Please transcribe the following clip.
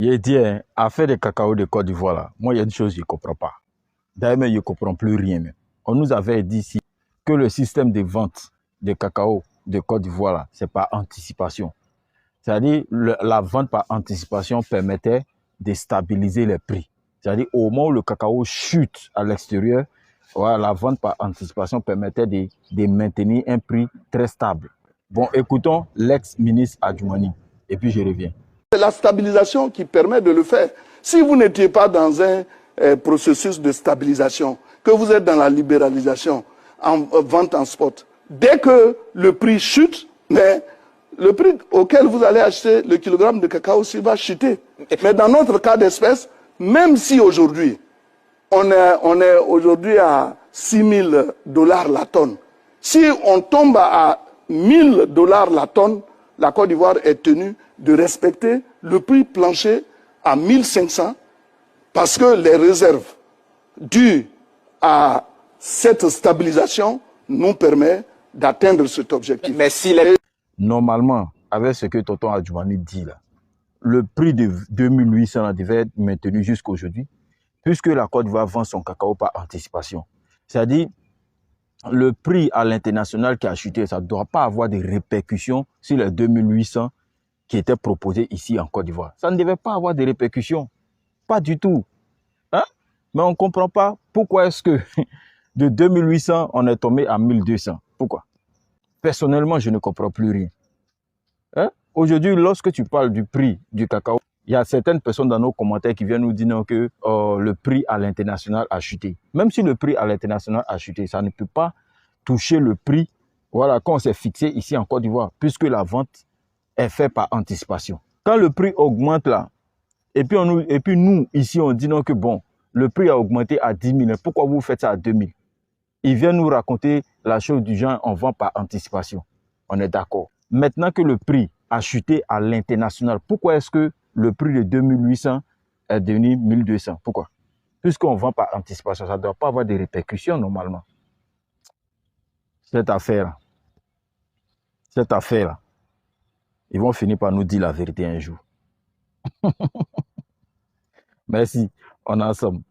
Il dit, hein, affaire de cacao de Côte d'Ivoire, là, moi, il y a une chose que je ne comprends pas. D'ailleurs, je ne comprends plus rien. Même. On nous avait dit ici que le système de vente de cacao de Côte d'Ivoire, c'est par anticipation. C'est-à-dire, la vente par anticipation permettait de stabiliser les prix. C'est-à-dire, au moment où le cacao chute à l'extérieur, voilà, la vente par anticipation permettait de maintenir un prix très stable. Bon, écoutons l'ex-ministre Adjoumani, et puis je reviens. C'est la stabilisation qui permet de le faire. Si vous n'étiez pas dans un processus de stabilisation, que vous êtes dans la libéralisation, en vente en spot, dès que le prix chute, mais le prix auquel vous allez acheter le kilogramme de cacao aussi va chuter. Mais dans notre cas d'espèce, même si aujourd'hui, on est aujourd'hui à 6 000 $ la tonne, si on tombe à 1 000 $ la tonne, la Côte d'Ivoire est tenue de respecter le prix plancher à 1 500 parce que les réserves dues à cette stabilisation nous permettent d'atteindre cet objectif. Mais si normalement, avec ce que Tonton Adjoumani dit là, le prix de 2800 devait être maintenu jusqu'à aujourd'hui, puisque la Côte d'Ivoire vend son cacao par anticipation. C'est-à-dire, le prix à l'international qui a chuté, ça ne doit pas avoir de répercussions sur les 2800 qui étaient proposés ici en Côte d'Ivoire. Ça ne devait pas avoir de répercussions. Pas du tout. Hein? Mais on ne comprend pas pourquoi est-ce que de 2800, on est tombé à 1200. Pourquoi? Personnellement, je ne comprends plus rien. Hein? Aujourd'hui, lorsque tu parles du prix du cacao, il y a certaines personnes dans nos commentaires qui viennent nous dire que le prix à l'international a chuté. Même si le prix à l'international a chuté, ça ne peut pas toucher le prix voilà, qu'on s'est fixé ici en Côte d'Ivoire, puisque la vente est faite par anticipation. Quand le prix augmente là, et puis nous, ici, on dit non que bon, le prix a augmenté à 10 000, pourquoi vous faites ça à 2 000? Ils viennent nous raconter la chose du genre, on vend par anticipation. On est d'accord. Maintenant que le prix a chuté à l'international, pourquoi est-ce que le prix de 2800 est devenu 1200? Pourquoi? Puisqu'on vend par anticipation, ça ne doit pas avoir de répercussions normalement. Cette affaire-là, ils vont finir par nous dire la vérité un jour. Merci, on est ensemble.